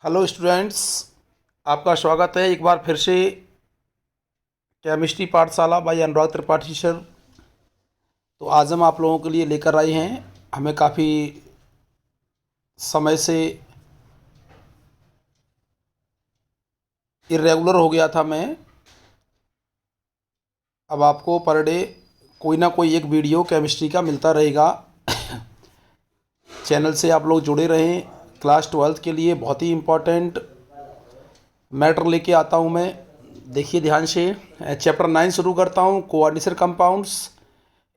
Hello students, आपका स्वागत है एक बार फिर से केमिस्ट्री पाठशाला बाय अनुराग त्रिपाठी सर। तो आज हम आप लोगों के लिए लेकर आए हैं, हमें काफ़ी समय से इरेगुलर हो गया था मैं। अब आपको पर डे कोई ना कोई एक वीडियो केमिस्ट्री का मिलता रहेगा। चैनल से आप लोग जुड़े रहें। क्लास 12th के लिए बहुत ही इम्पोर्टेंट मैटर लेके आता हूँ मैं। देखिए ध्यान से, चैप्टर 9 शुरू करता हूँ, कोऑर्डिनेशन कंपाउंड्स।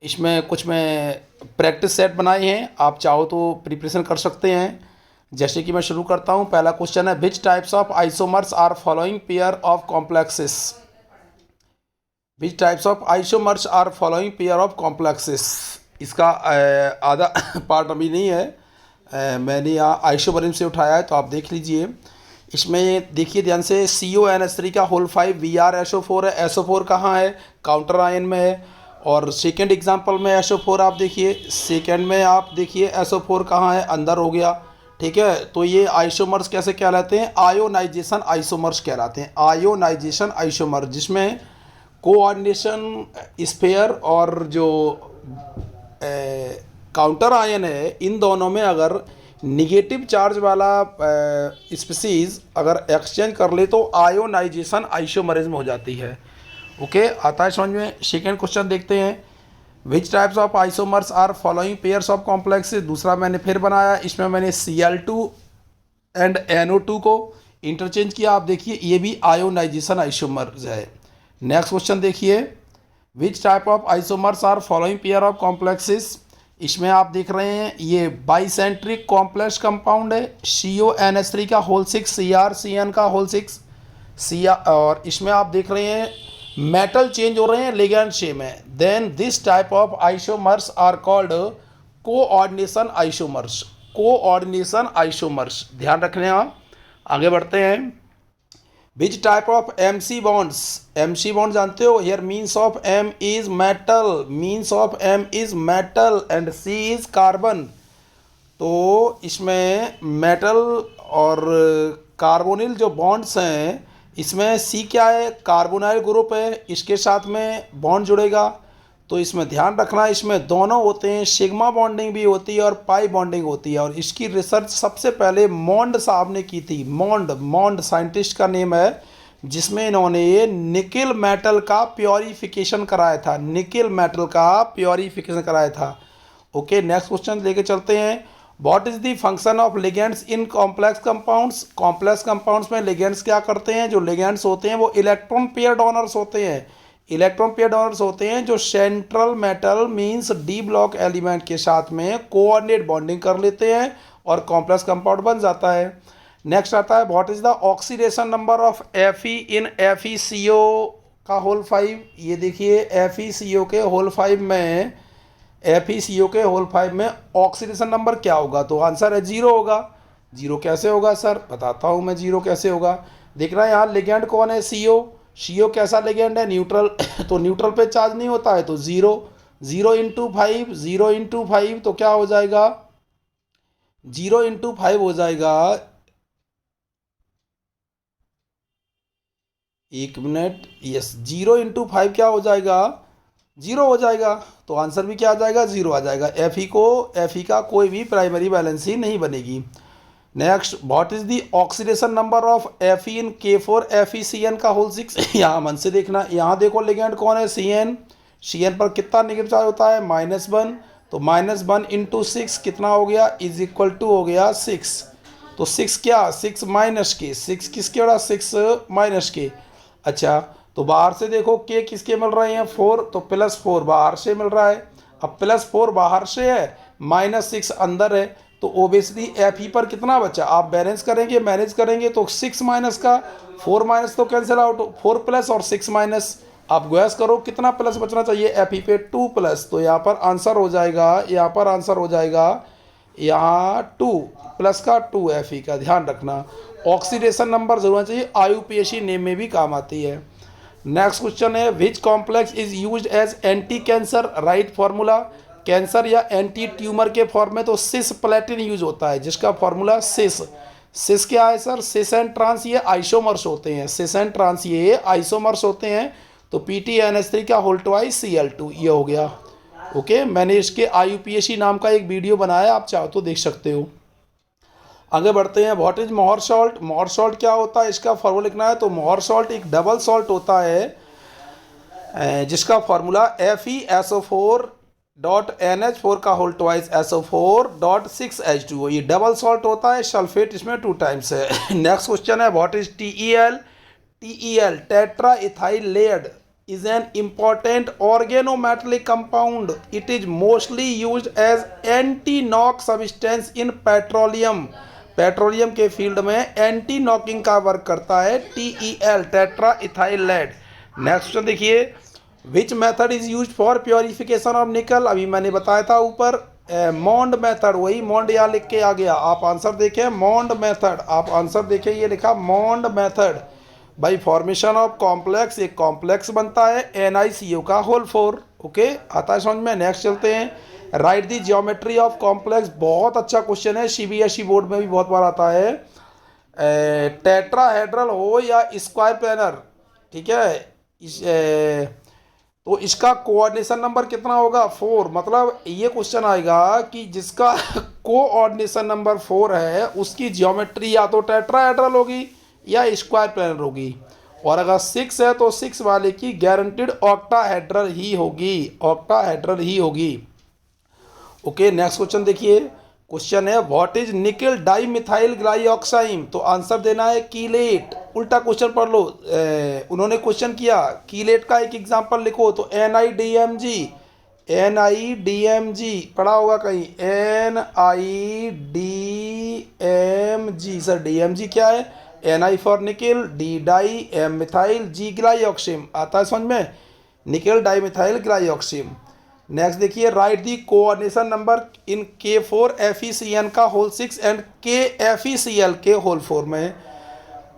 इसमें कुछ मैं प्रैक्टिस सेट बनाए हैं, आप चाहो तो प्रिपरेशन कर सकते हैं। जैसे कि मैं शुरू करता हूँ, पहला क्वेश्चन है which types of isomers are following pair of complexes. Which types of isomers are following pair of complexes. इसका आधा पार्ट अभी नहीं है, मैंने यहाँ आइसोमरिज्म से उठाया है, तो आप देख लीजिए। इसमें देखिए ध्यान से, CONH3 का होल 5 VrSO4 है। SO4 कहाँ है? काउंटर आयन में है। और सेकेंड एग्जांपल में SO4 आप देखिए, सेकेंड में आप देखिए SO4 कहाँ है? अंदर हो गया। ठीक है, तो ये आइसोमर्स कैसे कहलाते हैं? आयोनाइजेशन आइसोमर्स कहलाते हैं। आयोनाइजेशन आइसोमर, जिसमें कोऑर्डिनेशन स्फेयर और जो काउंटर आयन है, इन दोनों में अगर निगेटिव चार्ज वाला स्पीसीज अगर एक्सचेंज कर ले तो आयोनाइजेशन आइसोमरिज्म हो जाती है। ओके, आता है समझ में। सेकेंड क्वेश्चन देखते हैं, which types of isomers are following pairs of complexes. दूसरा मैंने फिर बनाया, इसमें मैंने Cl2 एंड NO2 को इंटरचेंज किया। आप देखिए ये भी आयोनाइजेशन आइसोमर्स है। नेक्स्ट क्वेश्चन देखिए, which type of isomers are following pair of complexes. इसमें आप देख रहे हैं ये बाइसेंट्रिक कॉम्प्लेक्स कंपाउंड है। CONH3 का होल 6, CrCN का होल 6 Cr, और इसमें आप देख रहे हैं मेटल चेंज हो रहे हैं लिगेंड शेप में। Then this type of isomers are called coordination isomers. Coordination isomers, ध्यान रखने। आप आगे बढ़ते हैं। Which type of MC bonds. MC bond जानते हो? Here means of M is metal, means of M is metal and C is carbon. तो इसमें मेटल और कार्बोनिल जो बॉन्ड्स हैं, इसमें C क्या है? कार्बोनाइल ग्रुप है, इसके साथ में बॉन्ड जुड़ेगा। तो इसमें ध्यान रखना, इसमें दोनों होते हैं, सिग्मा बॉन्डिंग भी होती है और पाई बॉन्डिंग होती है। और इसकी रिसर्च सबसे पहले मॉन्ड साहब ने की थी। मॉन्ड साइंटिस्ट का नेम है, जिसमें इन्होंने ये निकिल मेटल का प्योरीफिकेशन कराया था। निकिल मेटल का प्योरीफिकेशन कराया था। ओके, नेक्स्ट क्वेश्चन लेके चलते हैं। What is the function of ligands in complex compounds. Complex compounds में लिगेंड्स क्या करते हैं? जो लिगेंड्स होते हैं वो इलेक्ट्रॉन पेयर डोनर्स होते हैं। इलेक्ट्रॉन पेयर डोनर्स होते हैं जो central metal means D block element के साथ में कोऑर्डिनेट बॉन्डिंग कर लेते हैं और कॉम्प्लेक्स कंपाउंड बन जाता है। नेक्स्ट आता है, what is the oxidation number of Fe in FeCO का होल 5। ये देखिए FeCO के होल 5 में, FeCO के होल 5 में ऑक्सीडेशन नंबर क्या होगा? तो आंसर है 0 होगा। 0 कैसे होगा सर? बताता हूँ मैं 0 कैसे होगा। देखना यहाँ लिगेंड कौन है? CO। CO कैसा लिगेंड है? न्यूट्रल। तो न्यूट्रल पे चार्ज नहीं होता है, तो 0। 0 इंटू 5, 0 इंटू 5 तो क्या हो जाएगा? 0 इंटू 5 हो जाएगा, एक मिनट, यस, 0 इंटू 5 क्या हो जाएगा? 0 हो जाएगा। तो आंसर भी क्या आ जाएगा? 0 आ जाएगा। Fe का कोई भी प्राइमरी बैलेंस ही नहीं बनेगी। Next, what is the oxidation number of Fe in K4 FeCN का होल 6। यहाँ मन से देखना, यहाँ देखो लिगेंड कौन है? CN पर कितना नेगेटिव चार्ज होता है? -1। तो -1 इंटू 6 कितना हो गया? इज इक्वल टू हो गया 6। तो 6 क्या? 6 माइनस के, 6 किसके बड़ा? 6 माइनस के। अच्छा, तो बाहर से देखो K किसके मिल रहे हैं? 4, तो +4 बाहर से मिल रहा है। अब +4 बाहर से है, -6 अंदर है, तो ओबियसली Fe पर कितना बचा? आप बैलेंस करेंगे, मैनेज करेंगे, तो 6 माइनस का 4 माइनस तो कैंसिल आउट, 4 प्लस और 6 माइनस। आप गैस करो कितना प्लस बचना चाहिए Fe पे? 2 प्लस। तो यहाँ पर आंसर हो जाएगा, यहाँ पर आंसर हो जाएगा, यहाँ 2 प्लस का 2 Fe का। ध्यान रखना, ऑक्सीडेशन नंबर जरूर चाहिए, IUPAC नेम में भी काम आती है। नेक्स्ट क्वेश्चन है, which complex is used as anti cancer. Right formula. Cancer या एंटी ट्यूमर के फॉर्म में तो सिस प्लेटिन यूज होता है, जिसका फॉर्मूला सिस सिस क्या है सर? सिस एंड ट्रांस ये आइसोमर्स होते हैं, सिस एंड ट्रांस ये आइसोमर्स होते हैं। तो PTNH3 का होल ट्वाइस Cl2 ये हो गया। ओके, मैंने इसके IUPAC नाम का एक वीडियो बनाया, आप चाहो तो देख सकते हो। आगे बढ़ते हैं। व्हाट इज मोहर सॉल्ट? मोहर सॉल्ट क्या होता है, इसका फॉर्मूला लिखना है। तो मोहर सॉल्ट एक डबल सॉल्ट होता है जिसका फार्मूला FeSO4.NH4 का होल ट्वाइस SO4.6H2O। ये डबल सॉल्ट होता है, सल्फेट इसमें 2 टाइम्स है। नेक्स्ट क्वेश्चन है what is TEL? TEL tetra ethyl lead is an important organometallic compound. It is mostly used as anti-knock substance in petroleum. Petroleum के field में anti knocking का work करता है TEL tetra ethyl lead. Next question देखिए, which method is use for purification of nickel? अभी मैंने बताया था ऊपर मॉन्ड मेथड, वही मॉन्ड यहाँ लिख के आ गया। आप आंसर देखें मॉन्ड मेथड, आप आंसर देखें ये लिखा Mond method. By formation of complex, एक कॉम्प्लेक्स बनता है NiCO का होल 4। ओके, आता है समझ में। नेक्स्ट चलते हैं। Right the geometry of complex, बहुत अच्छा क्वेश्चन है, CBSE बोर्ड में भी बहुत बार आता है। टेट्राहेड्रल हो या स्क्वायर प्लेनर, ठीक है, तो इसका कोऑर्डिनेशन नंबर कितना होगा? 4। मतलब ये क्वेश्चन आएगा कि जिसका कोऑर्डिनेशन नंबर 4 है उसकी जियोमेट्री या तो टेट्राहेड्रल होगी या स्क्वायर प्लेनर होगी। और अगर 6 है तो 6 वाले की गारंटीड ऑक्टाहेड्रल ही होगी, ऑक्टाहेड्रल ही होगी। ओके, नेक्स्ट क्वेश्चन देखिए। क्वेश्चन है व्हाट इज निकल डाई मिथाइल ग्लाइऑक्साइम? तो आंसर देना है कीलेट। उल्टा क्वेश्चन पढ़ लो, उन्होंने क्वेश्चन किया कीलेट का एक एग्जांपल लिखो, तो NiDMG, NiDMG पढ़ा होगा कहीं, NiDMG। सर DMG क्या है? Ni for nickel, D di, M methyl, G glyoxime. आता है समझ में, nickel di methyl glyoxime. Next देखिए, write the coordination number in K4FeCN का होल 6 एंड KFeCl के होल 4 में।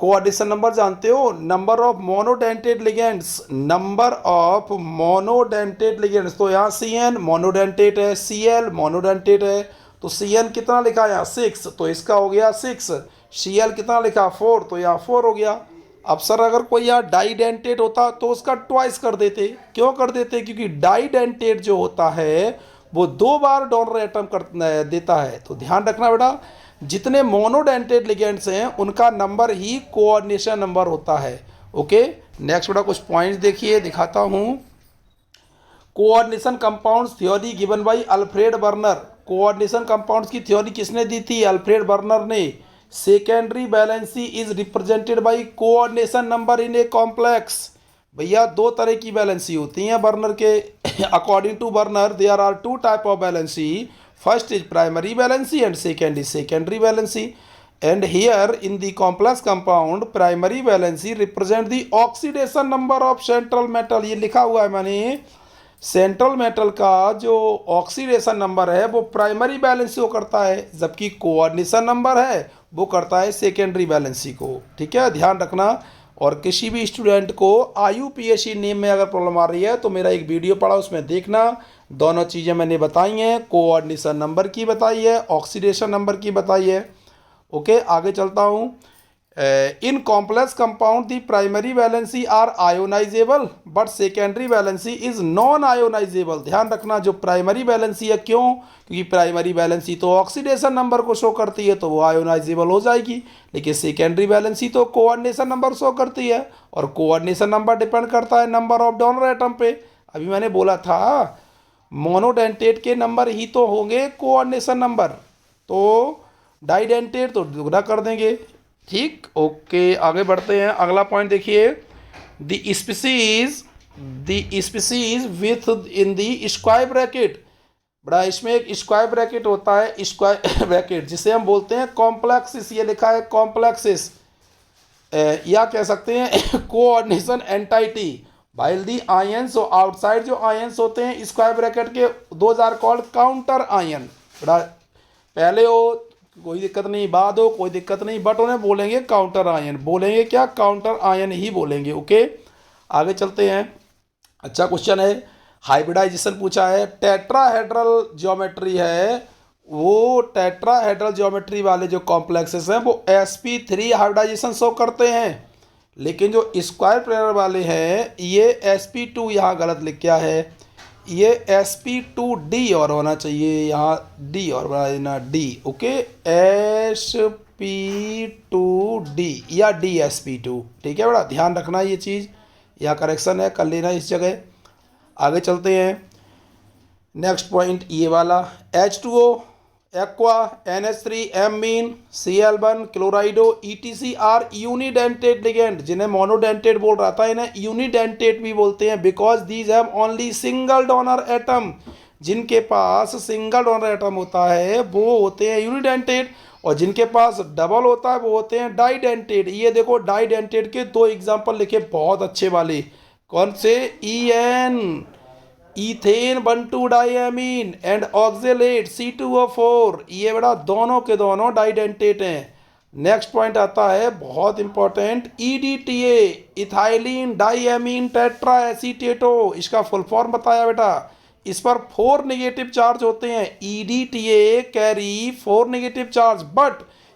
कोऑर्डिनेशन नंबर जानते हो? Number of monodentate ligands, number of monodentate ligands. तो यहाँ CN मोनोडेंटेट है, Cl मोनोडेंटेट है, तो CN कितना लिखा है यहाँ? 6, तो इसका हो गया 6। Cl कितना लिखा? 4, तो यहाँ 4 हो गया। अब सर अगर कोई यहाँ डाइडेंटेट होता तो उसका ट्वाइस कर देते। क्यों कर देते? क्योंकि डाइडेंटेट जो होता है वो 2 बार डोनर एटम कर देता है। तो ध्यान रखना बेटा, जितने मोनोडेंटेट लिगेंड्स हैं उनका नंबर ही कोऑर्डिनेशन नंबर होता है। ओके, नेक्स्ट बेटा कुछ पॉइंट्स देखिए, दिखाता हूँ। Coordination compounds theory given by Alfred Werner. Coordination compounds की थ्योरी किसने दी थी? अल्फ्रेड बर्नर ने। Secondary valency is represented by coordination number in a complex. भैया 2 तरह की वैलेंसी होती हैं बर्नर के। According to Werner there are 2 type of valency, first is primary valency and second is secondary valency. And here in the complex compound primary valency represent the oxidation number of central metal. ये लिखा हुआ है मैंने, central metal का जो oxidation number है वो primary valency को करता है, जबकि कोऑर्डिनेशन नंबर है वो करता है सेकेंडरी वैलेंसी को। ठीक है, ध्यान रखना। और किसी भी स्टूडेंट को IUPAC नेम में अगर प्रॉब्लम आ रही है तो मेरा एक वीडियो पड़ा, उसमें देखना, दोनों चीज़ें मैंने बताई हैं, कोऑर्डिनेशन नंबर की बताई है, ऑक्सीडेशन नंबर की बताई है। ओके, आगे चलता हूँ। In complex compound the primary valency are ionisable but secondary valency is non ionisable. ध्यान रखना, जो प्राइमरी वैलेंसी है, क्यों? क्योंकि प्राइमरी वैलेंसी तो ऑक्सीडेशन नंबर को शो करती है तो वो आयोनाइजेबल हो जाएगी, लेकिन सेकेंडरी वैलेंसी तो कोऑर्डिनेशन नंबर शो करती है, और कोऑर्डिनेशन नंबर डिपेंड करता है नंबर ऑफ डोनर एटम पे। अभी मैंने बोला था मोनोडेंटेट के नंबर ही तो होंगे कोऑर्डिनेशन नंबर, तो डाइडेंटेट तो दुगना कर देंगे। ठीक, ओके, आगे बढ़ते हैं। अगला पॉइंट देखिए, the species with in the square bracket. बड़ा इसमें एक स्क्वायर ब्रैकेट होता है, स्क्वायर ब्रैकेट जिसे हम बोलते हैं कॉम्प्लेक्सिस। ये लिखा है कॉम्प्लेक्सिस, या कह सकते हैं coordination entity. While the ions, outside जो आयंस होते हैं स्क्वायर ब्रैकेट के, those are called counter ion. बड़ा पहले हो कोई दिक्कत नहीं, बाद हो कोई दिक्कत नहीं, बट उन्हें बोलेंगे काउंटर आयन। बोलेंगे क्या? काउंटर आयन ही बोलेंगे। ओके, आगे चलते हैं। अच्छा क्वेश्चन है, हाइब्रिडाइजेशन पूछा है। टेट्राहेड्रल ज्योमेट्री है वो टेट्राहेड्रल ज्योमेट्री वाले जो कॉम्प्लेक्सेस हैं वो sp3 हाइब्रिडाइजेशन शो करते हैं, लेकिन जो स्क्वायर प्लेनर वाले हैं ये sp2 यहाँ गलत लिख क्या है, ये sp2d और होना चाहिए, यहाँ d और बना देना d। ओके, sp2d या dsp2, ठीक है बड़ा ध्यान रखना ये चीज़, यहाँ करेक्शन है कर लेना इस जगह। आगे चलते हैं, नेक्स्ट पॉइंट ये वाला H2O aqua NH3 amine Cl1 chlorido ETC are unidentate ligand, जिन्हें मोनोडेंटेड बोल रहा था इन्हें यूनिडेंटेड भी बोलते हैं, because these have only single donor atom, जिनके पास सिंगल डोनर एटम होता है वो होते हैं यूनिडेंटेड, और जिनके पास डबल होता है वो होते हैं डाइडेंटेड। ये देखो डाइडेंटेड के दो एग्जाम्पल लिखे बहुत अच्छे वाले, कौन से, EN ethane 1,2 diamine and oxalate C2O4, ये बड़ा दोनों के दोनों डाइडेंटेट हैं। नेक्स्ट पॉइंट आता है बहुत important, EDTA ethylene diamine tetra acetato, इसका फुल फॉर्म बताया बेटा, इस पर 4 नेगेटिव चार्ज होते हैं, EDTA carry 4 negative charge, but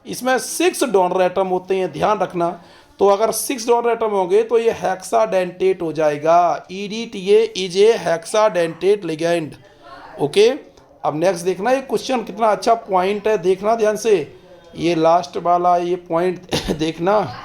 इसमें 6 डोनर एटम होते हैं, ध्यान रखना। तो अगर 6 डोनर एटम होंगे तो ये हेक्साडेंटेट हो जाएगा, EDTA is a hexadentate ligand. Okay, अब नेक्स्ट देखना ये क्वेश्चन कितना अच्छा पॉइंट है, देखना ध्यान से, ये लास्ट वाला ये पॉइंट देखना।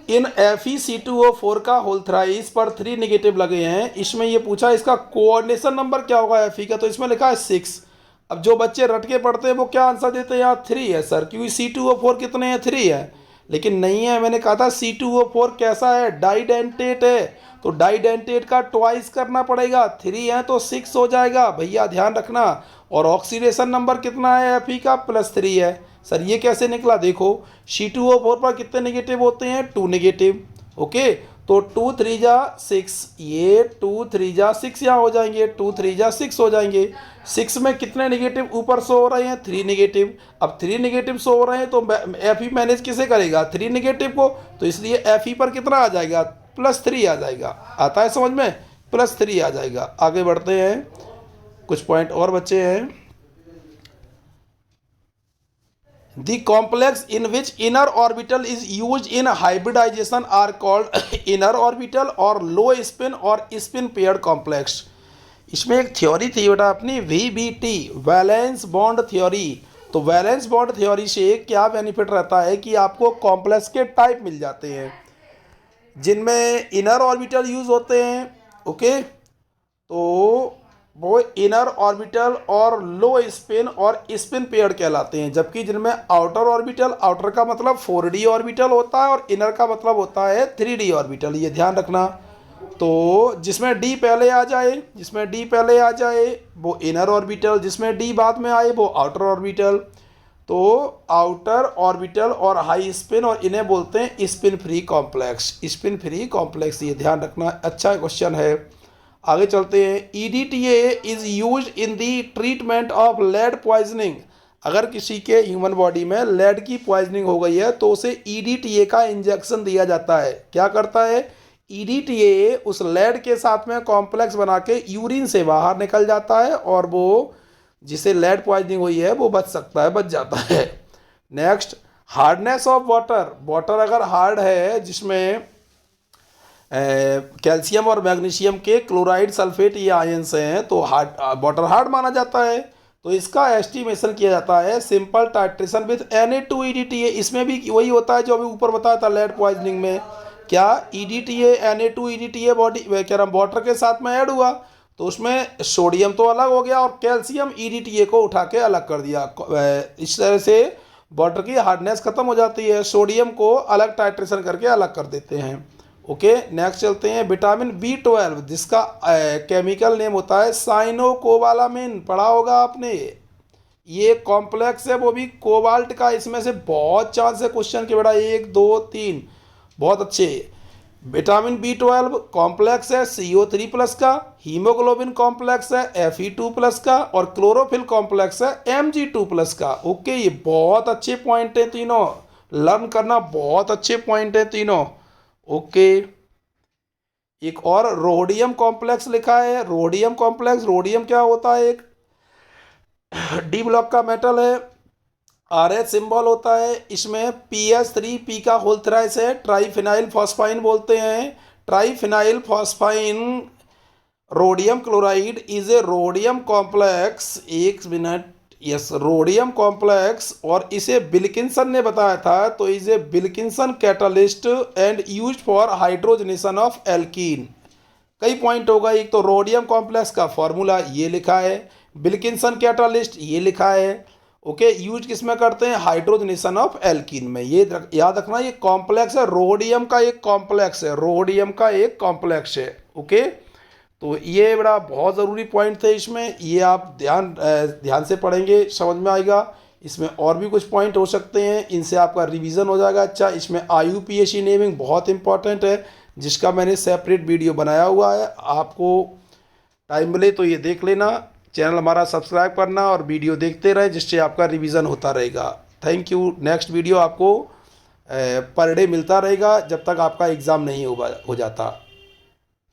इन FeC2O4 का होल थ्राइस पर 3 नेगेटिव लगे हैं, इसमें ये पूछा इसका कोऑर्डिनेशन नंबर क्या होगा Fe का, तो इसमें लिखा है 6। अब जो बच्चे रट के पढ़ते हैं वो क्या आंसर देते हैं, यहाँ 3 है सर, क्योंकि C2O4 कितने हैं, 3 है, लेकिन नहीं है, मैंने कहा था C2O4 कैसा है, डाइडेंटेट है, तो डाइडेंटेट का ट्वाइस करना पड़ेगा, 3 है तो 6 हो जाएगा भैया, ध्यान रखना। और ऑक्सीडेशन नंबर कितना है Fe का, +3 है। सर ये कैसे निकला, देखो C2O4 पर कितने नेगेटिव होते हैं, 2 नेगेटिव। ओके, तो 2 3 जा 6, ये 2 3 जा 6 यहाँ हो जाएंगे, 2 3 जा 6 हो जाएंगे। 6 में कितने नेगेटिव ऊपर शो हो रहे हैं, 3 नेगेटिव। अब 3 नेगेटिव शो हो रहे हैं तो Fe मैनेज किसे करेगा, 3 नेगेटिव को, तो इसलिए Fe पर कितना आ जाएगा, +3 आ जाएगा। आता है समझ में, +3 आ जाएगा। आगे बढ़ते हैं, कुछ पॉइंट और बचे हैं। The complex in which inner orbital is used in hybridization are called inner orbital or low spin or spin paired complex। इसमें एक थ्योरी थी बेटा अपनी VBT, वैलेंस बॉन्ड थ्योरी। तो वैलेंस बॉन्ड थ्योरी से क्या बेनिफिट रहता है कि आपको कॉम्प्लेक्स के टाइप मिल जाते हैं जिनमें इनर ऑर्बिटल यूज होते हैं। ओके, तो वो इनर ऑर्बिटल और लो स्पिन और स्पिन पेयर्ड कहलाते हैं, जबकि जिनमें आउटर ऑर्बिटल, आउटर का मतलब 4D ऑर्बिटल होता है और इनर का मतलब होता है 3D ऑर्बिटल, ये ध्यान रखना। तो जिसमें D पहले आ जाए, जिसमें D पहले आ जाए वो इनर ऑर्बिटल, जिसमें D बाद में आए वो आउटर ऑर्बिटल। तो आउटर ऑर्बिटल और हाई स्पिन, और इन्हें बोलते हैं spin free complex, spin free complex, ये ध्यान रखना, अच्छा क्वेश्चन है। आगे चलते हैं, EDTA is use in the treatment of lead poisoning. अगर किसी के ह्यूमन बॉडी में लेड की पॉइजनिंग हो गई है तो उसे EDTA का इंजेक्शन दिया जाता है। क्या करता है, EDTA उस लेड के साथ में कॉम्प्लेक्स बना के यूरिन से बाहर निकल जाता है और वो जिसे लेड पॉइजनिंग हुई है वो बच सकता है, बच जाता है। Next, hardness of water. Water अगर हार्ड है, जिसमें कैल्शियम और मैग्नीशियम के क्लोराइड सल्फेट ये आयंस हैं, तो हार्ड वाटर हार्ड माना जाता है। तो इसका एस्टिमेशन किया जाता है सिंपल टाइट्रेशन विथ Na2EDTA। इसमें भी वही होता है जो अभी ऊपर बताया था लेड पॉइजनिंग में, क्या EDTA Na2EDTA बॉडी कह रहा वाटर के साथ में ऐड हुआ तो उसमें सोडियम तो अलग हो गया और कैल्शियम EDTA को उठा के अलग कर दिया। इस तरह से वाटर की हार्डनेस खत्म हो जाती है, सोडियम को अलग टाइट्रेशन करके अलग कर देते हैं। ओके, नेक्स्ट चलते हैं, विटामिन B12 जिसका केमिकल नेम होता है साइनोकोबालामिन, पढ़ा होगा आपने। ये कॉम्प्लेक्स है वो भी कोबाल्ट का, इसमें से बहुत चांस है क्वेश्चन के बेटा, 1 2 3 बहुत अच्छे। विटामिन B12 कॉम्प्लेक्स है CO3+ का, हीमोग्लोबिन कॉम्प्लेक्स है Fe2+ का, और क्लोरोफिल कॉम्प्लेक्स है Mg2+ का। ओके, ये बहुत अच्छे पॉइंट हैं तीनों, लर्न करना, बहुत अच्छे पॉइंट हैं तीनों। ओके, एक और रोडियम कॉम्प्लेक्स लिखा है, रोडियम कॉम्प्लेक्स, रोडियम क्या होता है, एक डी ब्लॉक का मेटल है, आर एच सिंबल होता है, इसमें PH3 पी का होल थ्राइस है, ट्राईफिनाइल फॉस्फाइन बोलते हैं। Triphenyl phosphine rhodium chloride is a rhodium complex, एक मिनट, यस, रोडियम कॉम्प्लेक्स, और इसे विल्किंसन ने बताया था, तो is a Wilkinson catalyst and used for hydrogenation of alkene. कई पॉइंट होगा, एक तो रोडियम कॉम्प्लेक्स का फॉर्मूला ये लिखा है, विल्किंसन कैटालिस्ट ये लिखा है, ओके। यूज किस में करते हैं, हाइड्रोजनेशन ऑफ एल्कीन में। ये याद रखना, ये कॉम्प्लेक्स है, रोडियम का एक कॉम्प्लेक्स है, रोडियम का एक कॉम्प्लेक्स है, ओके। तो ये बड़ा बहुत ज़रूरी पॉइंट थे इसमें, ये आप ध्यान से पढ़ेंगे समझ में आएगा। इसमें और भी कुछ पॉइंट हो सकते हैं, इनसे आपका रिवीजन हो जाएगा अच्छा। इसमें IUPAC नेमिंग बहुत इंपॉर्टेंट है, जिसका मैंने सेपरेट वीडियो बनाया हुआ है, आपको टाइम मिले तो ये देख लेना। चैनल हमारा सब्सक्राइब करना और वीडियो देखते रहे, जिससे आपका रिवीजन होता रहेगा। Thank you. नेक्स्ट वीडियो आपको पर डे मिलता रहेगा जब तक आपका एग्ज़ाम नहीं हो जाता।